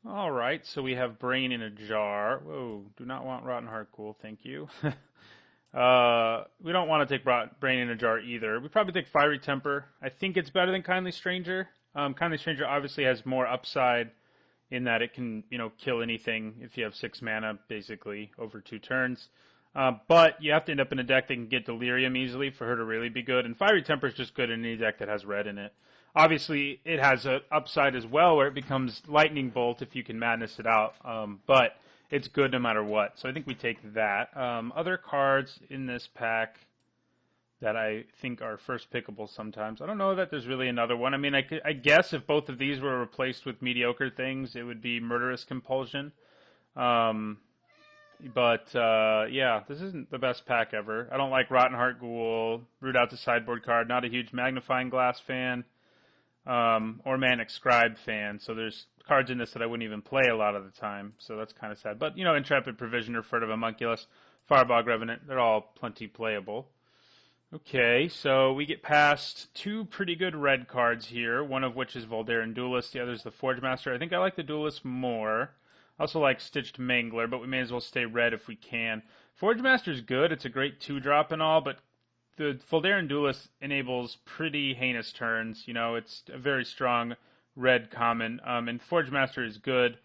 All right, so we have Brain in a Jar. Whoa, do not want Rotten Heart Ghoul, thank you. We don't want to take Brain in a Jar either. We probably take Fiery Temper. I think it's better than Kindly Stranger. Kindly Stranger obviously has more upside in that it can, kill anything if you have 6 mana, basically, over 2 turns. But you have to end up in a deck that can get Delirium easily for her to really be good. And Fiery Temper is just good in any deck that has red in it. Obviously, it has an upside as well where it becomes Lightning Bolt if you can madness it out. But it's good no matter what. So I think we take that. Other cards in this pack that I think are first pickable sometimes. I don't know that there's really another one. I mean, I guess if both of these were replaced with mediocre things, it would be Murderous Compulsion. Um, but yeah, this isn't the best pack ever. I don't like Rotten Heart Ghoul, Root Out the Sideboard card. Not a huge Magnifying Glass fan, or Manic Scribe fan. So there's cards in this that I wouldn't even play a lot of the time. So that's kind of sad. But Intrepid Provisioner, Furtive Homunculus, Firebog Revenant, they're all plenty playable. Okay, so we get past 2 pretty good red cards here, one of which is Voldaren Duelist, the other is the Forge Master. I think I like the Duelist more. I also like Stitched Mangler, but we may as well stay red if we can. Forge Master is good, it's a great 2-drop and all, but the Voldaren Duelist enables pretty heinous turns. It's a very strong red common, and Forge Master is good,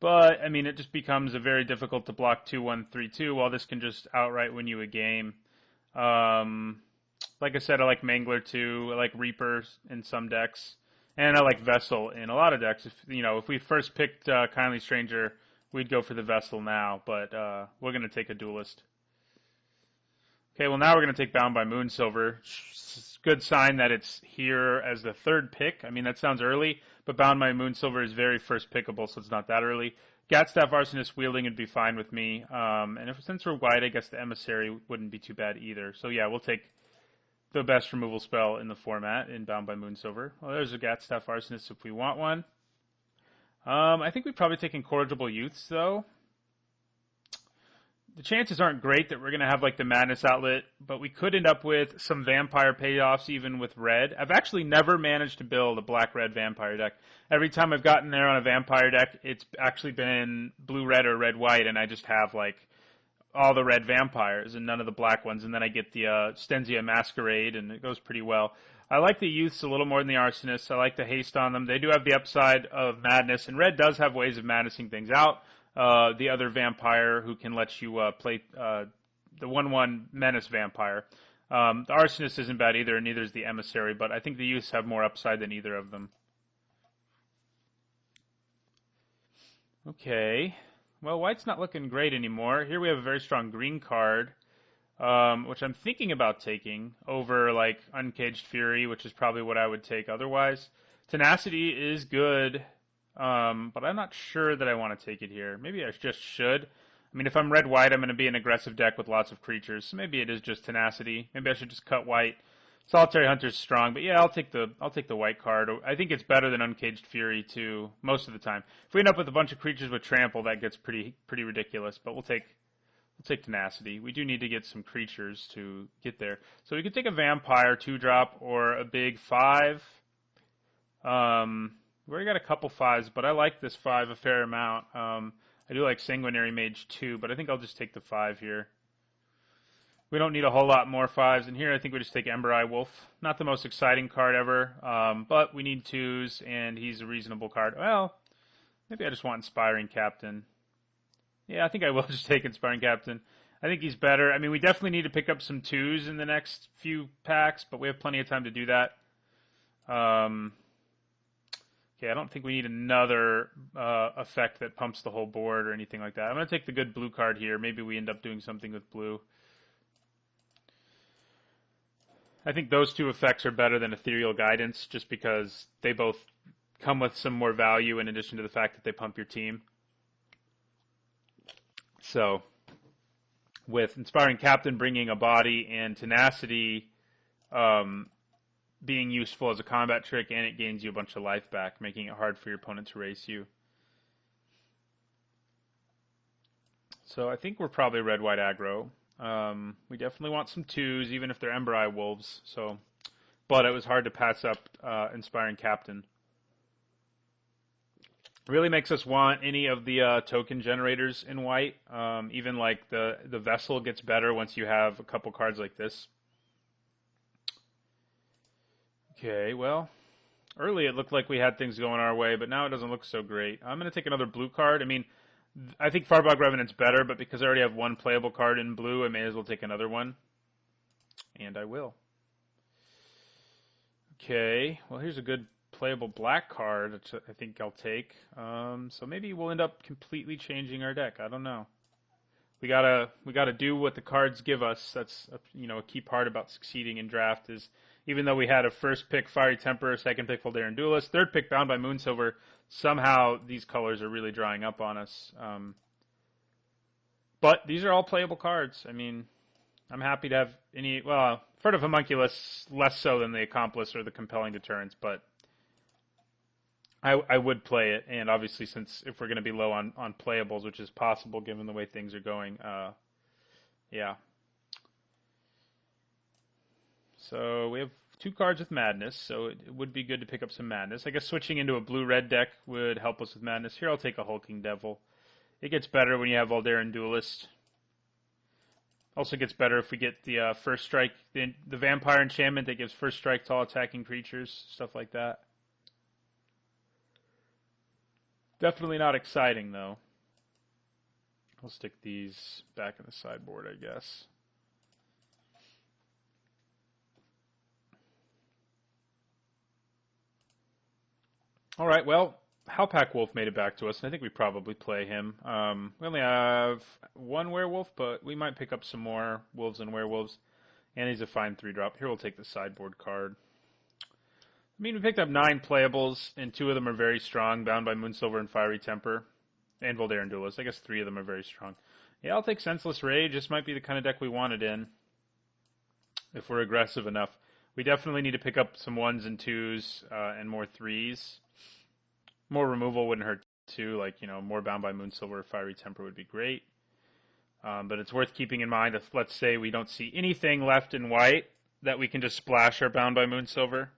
but, I mean, it just becomes a very difficult to block 2-1-3-2, while this can just outright win you a game. Like I said, I like Mangler too. I like Reaper in some decks, and I like Vessel in a lot of decks. If we first picked Kindly Stranger, we'd go for the Vessel now, but we're gonna take a Duelist. Okay, well now we're gonna take Bound by Moonsilver. Good sign that it's here as the 3rd pick. I mean that sounds early, but Bound by Moonsilver is very first pickable, so it's not that early. Gatstaff Arsonist wielding would be fine with me. And since we're white, I guess the Emissary wouldn't be too bad either. So yeah, we'll take the best removal spell in the format in Bound by Moonsilver. Well, there's a Gatstaff Arsonist if we want one. I think we'd probably take Incorrigible Youths, though. The chances aren't great that we're going to have like the Madness Outlet, but we could end up with some Vampire payoffs even with red. I've actually never managed to build a black-red Vampire deck. Every time I've gotten there on a Vampire deck, it's actually been blue-red or red-white, and I just have like all the red vampires and none of the black ones, and then I get the Stenzia Masquerade, and it goes pretty well. I like the Youths a little more than the Arsonists. I like the haste on them. They do have the upside of madness, and red does have ways of madnessing things out. The other vampire who can let you play the 1/1 menace vampire. The Arsonist isn't bad either, and neither is the Emissary, but I think the Youths have more upside than either of them. Okay. Well, white's not looking great anymore. Here we have a very strong green card, which I'm thinking about taking over like Uncaged Fury, which is probably what I would take otherwise. Tenacity is good, but I'm not sure that I want to take it here. Maybe I just should. I mean, if I'm red-white, I'm going to be an aggressive deck with lots of creatures, so maybe it is just Tenacity. Maybe I should just cut white. Solitary Hunter's strong, but yeah, I'll take the white card. I think it's better than Uncaged Fury too, most of the time. If we end up with a bunch of creatures with trample, that gets pretty ridiculous. But we'll take Tenacity. We do need to get some creatures to get there. So we could take a Vampire 2-drop or a big 5. We already got a couple 5s, but I like this 5 a fair amount. I do like Sanguinary Mage 2, but I think I'll just take the 5 here. We don't need a whole lot more 5s, and here I think we just take Ember Eye Wolf. Not the most exciting card ever, but we need 2s, and he's a reasonable card. Well, maybe I just want Inspiring Captain. Yeah, I think I will just take Inspiring Captain. I think he's better. I mean, we definitely need to pick up some 2s in the next few packs, but we have plenty of time to do that. Okay, I don't think we need another effect that pumps the whole board or anything like that. I'm going to take the good blue card here. Maybe we end up doing something with blue. I think those 2 effects are better than Ethereal Guidance just because they both come with some more value in addition to the fact that they pump your team. So, with Inspiring Captain bringing a body and Tenacity being useful as a combat trick, and it gains you a bunch of life back, making it hard for your opponent to race you. So I think we're probably red-white aggro. We definitely want some 2s, even if they're Ember Eye Wolves. But it was hard to pass up Inspiring Captain. Really makes us want any of the token generators in white. Even like the vessel gets better once you have a couple cards like this. Okay, well, early it looked like we had things going our way, but now it doesn't look so great. I'm going to take another blue card. I mean, I think Farbog Revenant's better, but because I already have one playable card in blue, I may as well take another one. And I will. Okay, well, here's a good playable black card, which I think I'll take. So maybe we'll end up completely changing our deck. I don't know. We gotta do what the cards give us. That's a key part about succeeding in draft is even though we had a first pick Fiery Temper, a second pick Voldaren Duelist, third pick Bound by Moonsilver, somehow these colors are really drying up on us. But these are all playable cards. I mean, I'm happy to have any. Well, Furt of Homunculus less so than the Accomplice or the Compelling Deterrence, but I would play it. And obviously, since if we're going to be low on playables, which is possible given the way things are going, yeah. So we have 2 cards with Madness, so it would be good to pick up some Madness. I guess switching into a blue-red deck would help us with Madness. Here I'll take a Hulking Devil. It gets better when you have Voldaren Duelist. Also gets better if we get the first strike, the Vampire Enchantment that gives first strike to all attacking creatures, stuff like that. Definitely not exciting, though. I'll stick these back in the sideboard, I guess. All right, well, Howlpack Wolf made it back to us, and I think we probably play him. We only have 1 werewolf, but we might pick up some more wolves and werewolves. And he's a fine 3-drop. Here we'll take the sideboard card. I mean, we picked up 9 playables, and 2 of them are very strong, Bound by Moonsilver and Fiery Temper, and Voldaren Duelist. I guess 3 of them are very strong. Yeah, I'll take Senseless Rage. This might be the kind of deck we wanted in, if we're aggressive enough. We definitely need to pick up some 1s and 2s and more 3s. More removal wouldn't hurt too, like, more Bound by Moonsilver or Fiery Temper would be great. But it's worth keeping in mind if, let's say, we don't see anything left in white, that we can just splash our Bound by Moonsilver.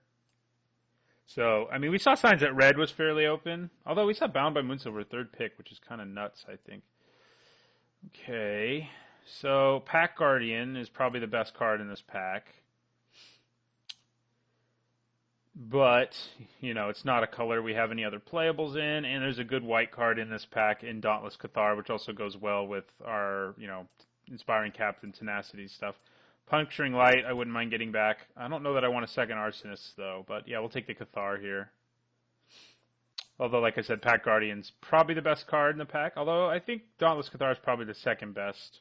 So, I mean, we saw signs that red was fairly open, although we saw Bound by Moonsilver 3rd pick, which is kind of nuts, I think. Okay, so Pack Guardian is probably the best card in this pack. But, it's not a color we have any other playables in, and there's a good white card in this pack in Dauntless Cathar, which also goes well with our, Inspiring Captain Tenacity stuff. Puncturing Light, I wouldn't mind getting back. I don't know that I want a second Arsonist, though, but yeah, we'll take the Cathar here. Although, like I said, Pack Guardian's probably the best card in the pack, although I think Dauntless Cathar is probably the second best.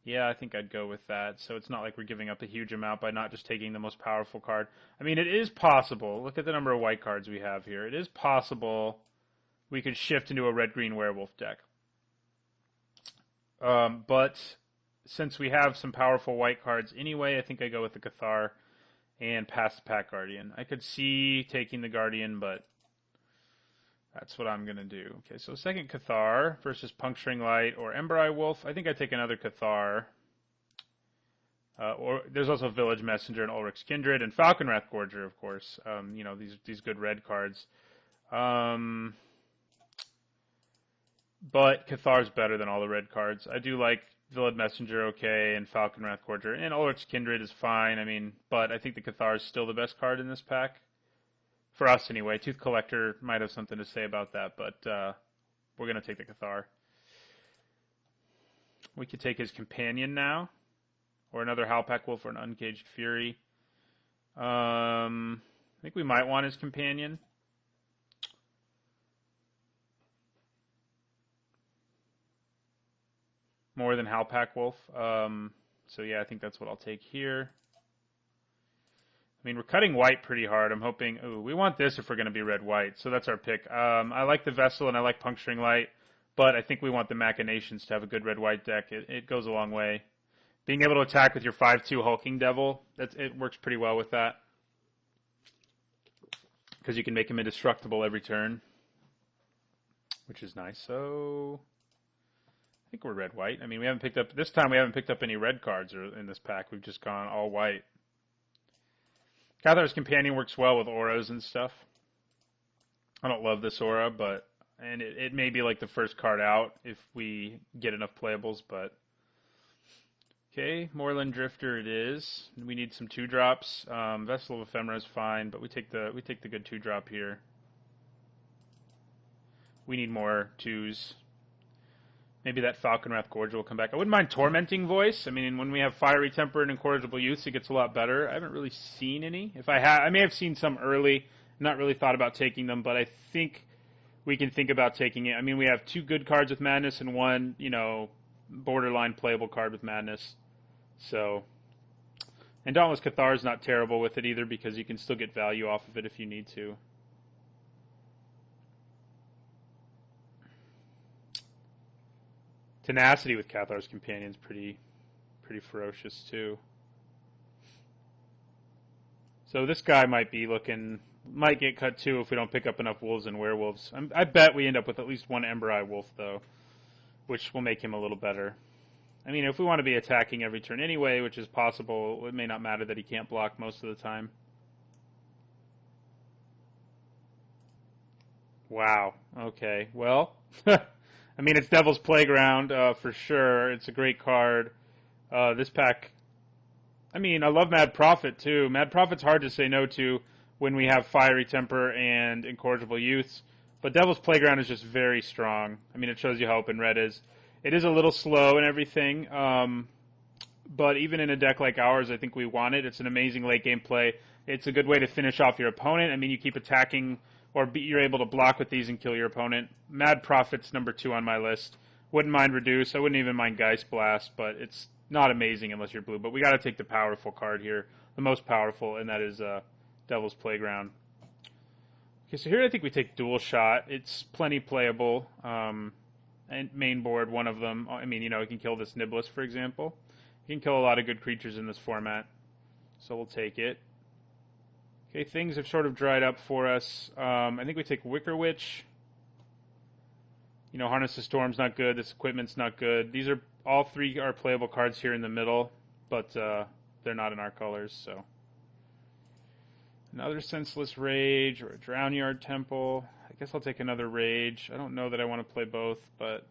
Yeah, I think I'd go with that. So it's not like we're giving up a huge amount by not just taking the most powerful card. I mean, it is possible. Look at the number of white cards we have here. It is possible we could shift into a red-green werewolf deck. But since we have some powerful white cards anyway, I think I go with the Cathar and pass the Pack Guardian. I could see taking the Guardian, but that's what I'm going to do. Okay, so second Cathar versus Puncturing Light or Ember Eye Wolf. I think I'd take another Cathar. Or there's also Village Messenger and Ulrich's Kindred and Falconwrath Gorger, of course. These good red cards. But Cathar's better than all the red cards. I do like Village Messenger okay and Falconwrath Gorger. And Ulrich's Kindred is fine, but I think the Cathar is still the best card in this pack. For us, anyway. Tooth Collector might have something to say about that, but we're going to take the Cathar. We could take his Companion now, or another Howlpack Wolf or an Uncaged Fury. I think we might want his Companion. More than Howlpack Wolf. So yeah, I think that's what I'll take here. I mean, we're cutting white pretty hard. I'm hoping, we want this if we're going to be red-white, so that's our pick. I like the Vessel and I like Puncturing Light, but I think we want the Machinations to have a good red-white deck. It goes a long way. Being able to attack with your 5/2 Hulking Devil, it works pretty well with that, because you can make him indestructible every turn, which is nice. So I think we're red-white. I mean, this time we haven't picked up any red cards in this pack. We've just gone all white. Cathar's Companion works well with auras and stuff. I don't love this aura, but and it may be like the first card out if we get enough playables, but okay, Moorland Drifter it is. We need some 2-drops. Vessel of Ephemera is fine, but we take the good 2-drop here. We need more 2s. Maybe that Falconwrath Gorger will come back. I wouldn't mind Tormenting Voice. I mean, when we have Fiery Temper and Incorrigible Youth, it gets a lot better. I haven't really seen any. If I had, I may have seen some early. Not really thought about taking them, but I think we can think about taking it. I mean, we have 2 good cards with Madness and 1, borderline playable card with Madness. So, and Dauntless Cathar is not terrible with it either because you can still get value off of it if you need to. Tenacity with Cathar's Companion is pretty ferocious too. So this guy might get cut too if we don't pick up enough wolves and werewolves. I bet we end up with at least 1 Ember Eye Wolf though, which will make him a little better. I mean, if we want to be attacking every turn anyway, which is possible, it may not matter that he can't block most of the time. Wow. Okay. Well, I mean, it's Devil's Playground for sure. It's a great card. This pack, I mean, I love Mad Prophet too. Mad Prophet's hard to say no to when we have Fiery Temper and Incorrigible Youths, but Devil's Playground is just very strong. I mean, it shows you how open red is. It is a little slow and everything, but even in a deck like ours, I think we want it. It's an amazing late game play. It's a good way to finish off your opponent. I mean, you keep attacking, or you're able to block with these and kill your opponent. Mad Prophet's number 2 on my list. Wouldn't mind Reduce. I wouldn't even mind Geist Blast, but it's not amazing unless you're blue. But we got to take the powerful card here, the most powerful, and that is Devil's Playground. Okay, so here I think we take Dual Shot. It's plenty playable. And main board, one of them. I mean, you can kill this Niblis, for example. You can kill a lot of good creatures in this format. So we'll take it. Okay, things have sort of dried up for us. I think we take Wicker Witch. Harness the Storm's not good. This equipment's not good. These are all 3 are playable cards here in the middle, but they're not in our colors. So another Senseless Rage or a Drownyard Temple. I guess I'll take another Rage. I don't know that I want to play both, but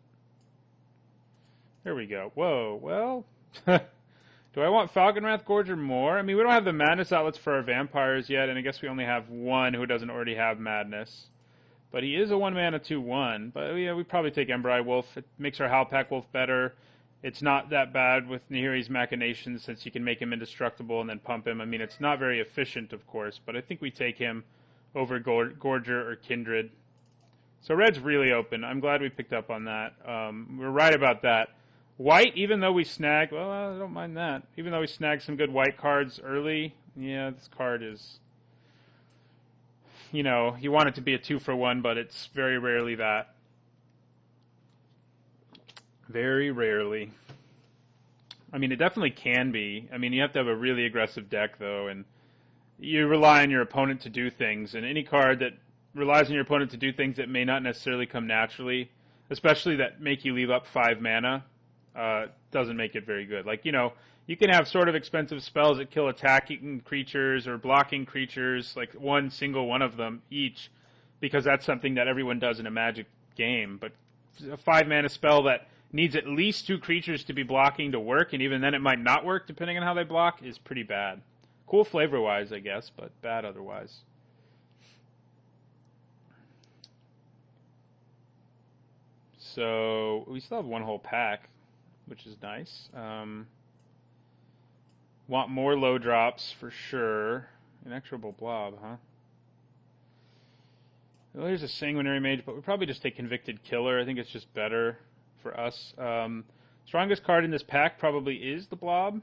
there we go. Whoa, well, do I want Falconwrath Gorger more? I mean, we don't have the Madness outlets for our vampires yet, and I guess we only have 1 who doesn't already have Madness. But he is a 1-mana 2/1. But yeah, we probably take Ember Eye Wolf. It makes our Howlpack Wolf better. It's not that bad with Nahiri's Machinations since you can make him indestructible and then pump him. I mean, it's not very efficient, of course, but I think we take him over Gorger or Kindred. So red's really open. I'm glad we picked up on that. We're right about that. White, even though we snagged, well, I don't mind that. Even though we snagged some good white cards early, yeah, this card is, you want it to be a 2-for-1, but it's very rarely that. Very rarely. I mean, it definitely can be. I mean, you have to have a really aggressive deck, though, and you rely on your opponent to do things, and any card that relies on your opponent to do things that may not necessarily come naturally, especially that make you leave up 5 mana, doesn't make it very good. Like, you can have sort of expensive spells that kill attacking creatures or blocking creatures, like one single one of them each, because that's something that everyone does in a Magic game. But a 5-mana spell that needs at least 2 creatures to be blocking to work, and even then it might not work depending on how they block, is pretty bad. Cool flavor-wise, I guess, but bad otherwise. So we still have 1 whole pack, which is nice. Want more low drops for sure. Inexorable Blob, huh? Well, here's a Sanguinary Mage, but we probably just take Convicted Killer. I think it's just better for us. Strongest card in this pack probably is the Blob.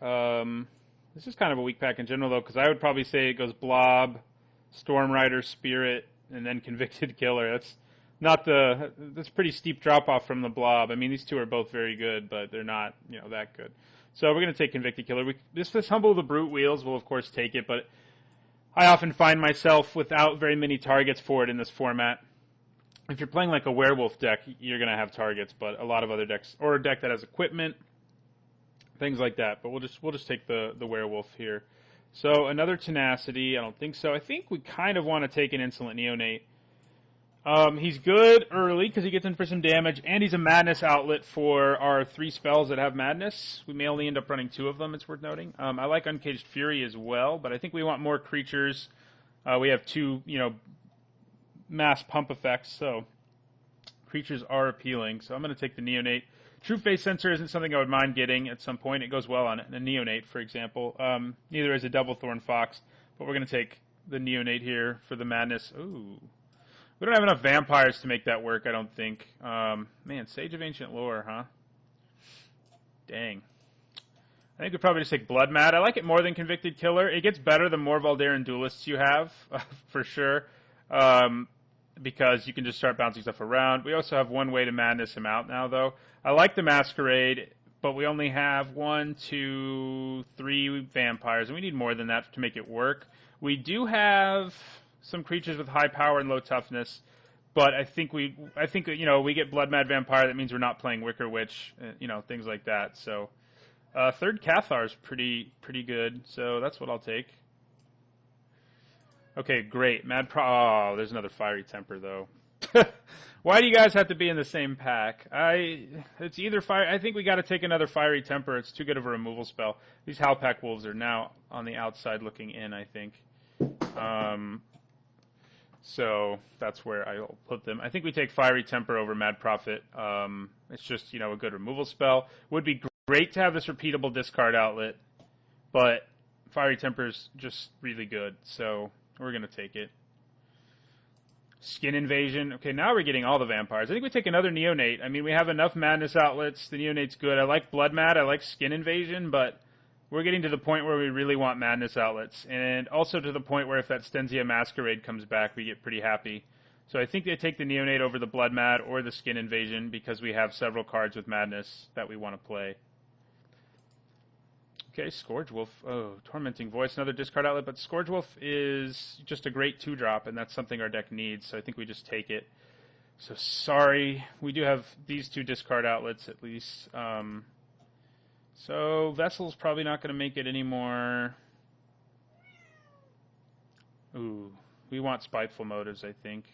This is kind of a weak pack in general, though, because I would probably say it goes Blob, Storm Rider, Spirit, and then Convicted Killer. That's a pretty steep drop-off from the Blob. I mean, these 2 are both very good, but they're not, that good. So we're going to take Convicted Killer. This Humble the Brute Wheels, we'll, of course, take it, but I often find myself without very many targets for it in this format. If you're playing like a werewolf deck, you're going to have targets, but a lot of other decks, or a deck that has equipment, things like that. But we'll just take the werewolf here. So another Tenacity. I don't think so. I think we kind of want to take an Insolent Neonate. He's good early because he gets in for some damage, and he's a Madness outlet for our 3 spells that have Madness. We may only end up running 2 of them, it's worth noting. I like Uncaged Fury as well, but I think we want more creatures. We have 2, mass pump effects, so creatures are appealing. So I'm going to take the Neonate. True Face Sensor isn't something I would mind getting at some point. It goes well on a Neonate, for example. Neither is a Double Thorn Fox, but we're going to take the Neonate here for the Madness. Ooh. We don't have enough vampires to make that work, I don't think. Man, Sage of Ancient Lore, huh? Dang. I think we'd probably just take Blood Mad. I like it more than Convicted Killer. It gets better the more Valdaran Duelists you have, for sure. Because you can just start bouncing stuff around. We also have one way to Madness him out now, though. I like the Masquerade, but we only have 1, 2, 3 vampires, and we need more than that to make it work. We do have some creatures with high power and low toughness, but I think we get Blood Mad Vampire. That means we're not playing Wicker Witch, things like that. So third Cathar is pretty good. So that's what I'll take. Okay, great. Oh, there's another Fiery Temper though. Why do you guys have to be in the same pack? It's either fire. I think we got to take another Fiery Temper. It's too good of a removal spell. These Halpack Wolves are now on the outside looking in, I think. So that's where I'll put them. I think we take Fiery Temper over Mad Prophet. It's just, a good removal spell. Would be great to have this repeatable discard outlet, but Fiery Temper's just really good, so we're going to take it. Skin Invasion. Okay, now we're getting all the vampires. I think we take another Neonate. I mean, we have enough Madness outlets. The Neonate's good. I like Blood Mad. I like Skin Invasion, but we're getting to the point where we really want Madness outlets. And also to the point where if that Stenzia Masquerade comes back, we get pretty happy. So I think they take the Neonate over the Blood Mad or the Skin Invasion because we have several cards with Madness that we want to play. Okay, Scourge Wolf. Oh, Tormenting Voice, another discard outlet. But Scourge Wolf is just a great 2-drop, and that's something our deck needs, so I think we just take it. So sorry. We do have these 2 discard outlets at least. So Vessel's probably not going to make it anymore. Ooh, we want Spiteful Motives, I think.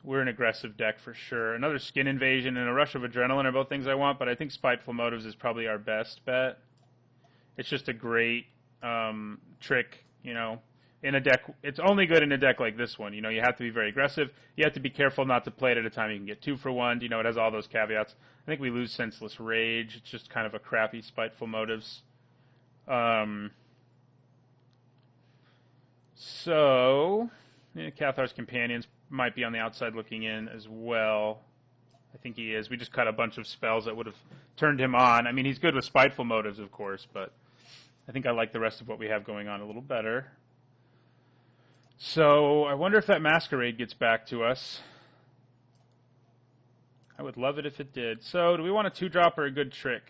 We're an aggressive deck for sure. Another Skin Invasion and a Rush of Adrenaline are both things I want, but I think Spiteful Motives is probably our best bet. It's just a great trick, in a deck. It's only good in a deck like this one. You have to be very aggressive. You have to be careful not to play it at a time you can get 2 for 1. It has all those caveats. I think we lose Senseless Rage. It's just kind of a crappy Spiteful Motives. Cathar's Companions might be on the outside looking in as well. I think he is. We just cut a bunch of spells that would have turned him on. I mean, he's good with Spiteful Motives, of course, but I think I like the rest of what we have going on a little better. So I wonder if that Masquerade gets back to us. I would love it if it did. So do we want a 2-drop or a good trick?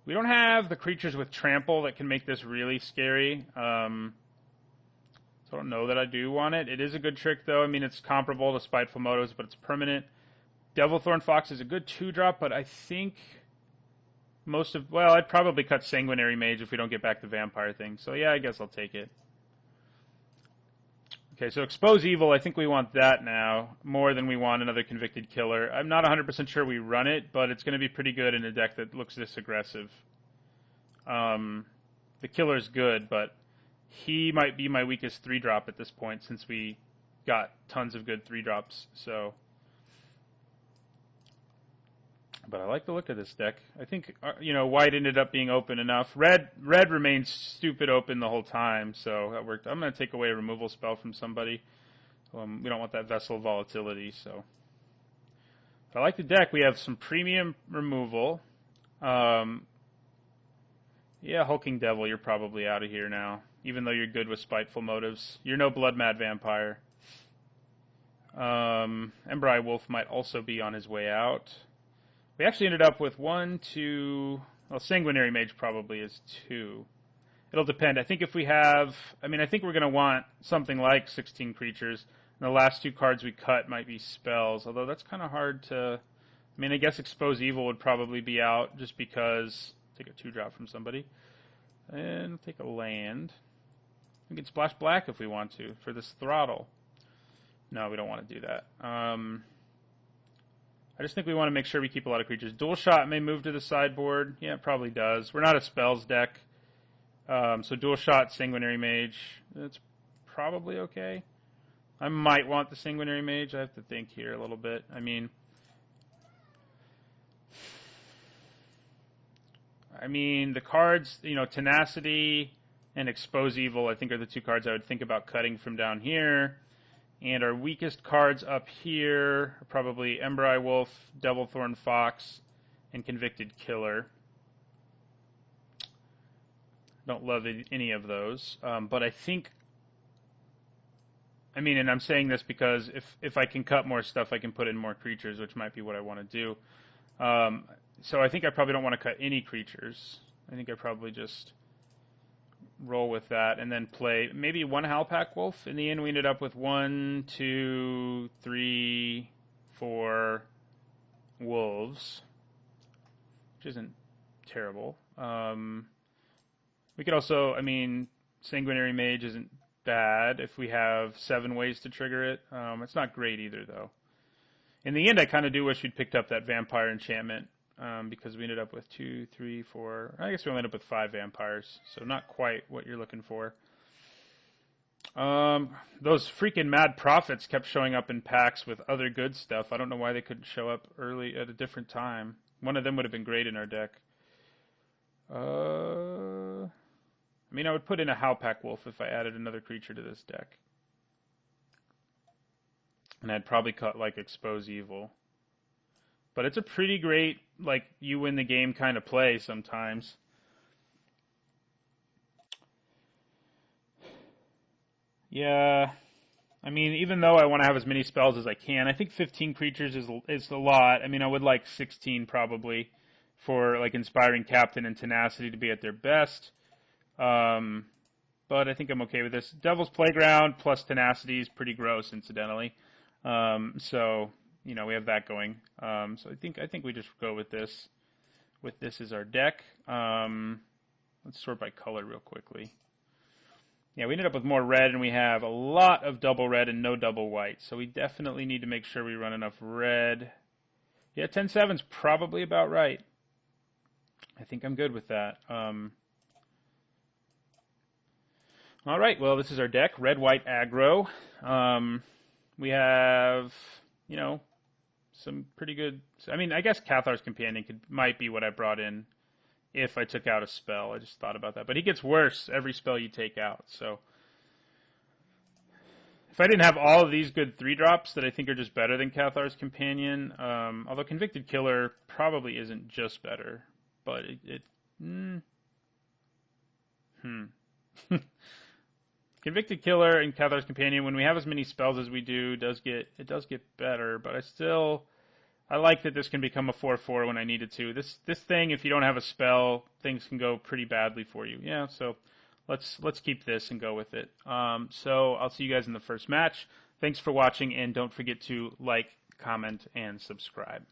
We don't have the creatures with Trample that can make this really scary. So I don't know that I do want it. It is a good trick, though. I mean, it's comparable to Spiteful Motives, but it's permanent. Devilthorn Fox is a good 2-drop, but I think I'd probably cut Sanguinary Mage if we don't get back the Vampire thing. So yeah, I guess I'll take it. Okay, so Expose Evil, I think we want that now, more than we want another Convicted Killer. I'm not 100% sure we run it, but it's going to be pretty good in a deck that looks this aggressive. The Killer's good, but he might be my weakest 3-drop at this point since we got tons of good 3-drops, so... But I like the look of this deck. I think, white ended up being open enough. Red remained stupid open the whole time, so that worked. I'm going to take away a removal spell from somebody. We don't want that Vessel Volatility, so. But I like the deck. We have some premium removal. Yeah, Hulking Devil, you're probably out of here now, even though you're good with Spiteful Motives. You're no Blood Mad Vampire. Ember Wolf might also be on his way out. We actually ended up with Sanguinary Mage probably is 2. It'll depend. I think if we have, I think we're going to want something like 16 creatures. And the last 2 cards we cut might be spells, although that's kind of hard to, I guess Expose Evil would probably be out just because, take a 2-drop from somebody. And take a land. We can splash black if we want to for this throttle. No, we don't want to do that. I just think we want to make sure we keep a lot of creatures. Dual shot may move to the sideboard. Yeah, it probably does. We're not a spells deck. So dual shot, sanguinary mage. That's probably okay. I might want the sanguinary mage. I have to think here a little bit. I mean, the cards, tenacity and expose evil, I think are the two cards I would think about cutting from down here. And our weakest cards up here are probably Embry Wolf, Devilthorn Fox, and Convicted Killer. Don't love any of those, but I think, and I'm saying this because if I can cut more stuff, I can put in more creatures, which might be what I want to do. So I think I probably don't want to cut any creatures. I think I probably just roll with that and then play maybe one Howlpack Wolf. In the end, we ended up with 1, 2, 3, 4 wolves, which isn't terrible. We could also, Sanguinary Mage isn't bad if we have 7 ways to trigger it. It's not great either, though. In the end, I kind of do wish we'd picked up that Vampire Enchantment, because we ended up with 2, 3, 4... I guess we only ended up with 5 vampires, so not quite what you're looking for. Those freaking Mad Prophets kept showing up in packs with other good stuff. I don't know why they couldn't show up early at a different time. One of them would have been great in our deck. I would put in a Howlpack Wolf if I added another creature to this deck. And I'd probably cut, Expose Evil. But it's a pretty great, you win the game kind of play sometimes. Yeah. Even though I want to have as many spells as I can, I think 15 creatures is a lot. I would like 16 probably for, Inspiring Captain and Tenacity to be at their best. But I think I'm okay with this. Devil's Playground plus Tenacity is pretty gross, incidentally. So, we have that going. So I think we just go with this. With this as our deck. Let's sort by color real quickly. Yeah, we ended up with more red, and we have a lot of double red and no double white. So we definitely need to make sure we run enough red. Yeah, 10-7's probably about right. I think I'm good with that. All right, well, this is our deck, red-white aggro. We have, some pretty good... I guess Cathar's Companion might be what I brought in if I took out a spell. I just thought about that. But he gets worse every spell you take out, so... If I didn't have all of these good 3-drops that I think are just better than Cathar's Companion, although Convicted Killer probably isn't just better, but Convicted Killer and Cathar's Companion, when we have as many spells as we do, it does get better, but I like that this can become a 4/4 when I need it to. This thing, if you don't have a spell, things can go pretty badly for you. Yeah, so let's keep this and go with it. So I'll see you guys in the first match. Thanks for watching, and don't forget to like, comment, and subscribe.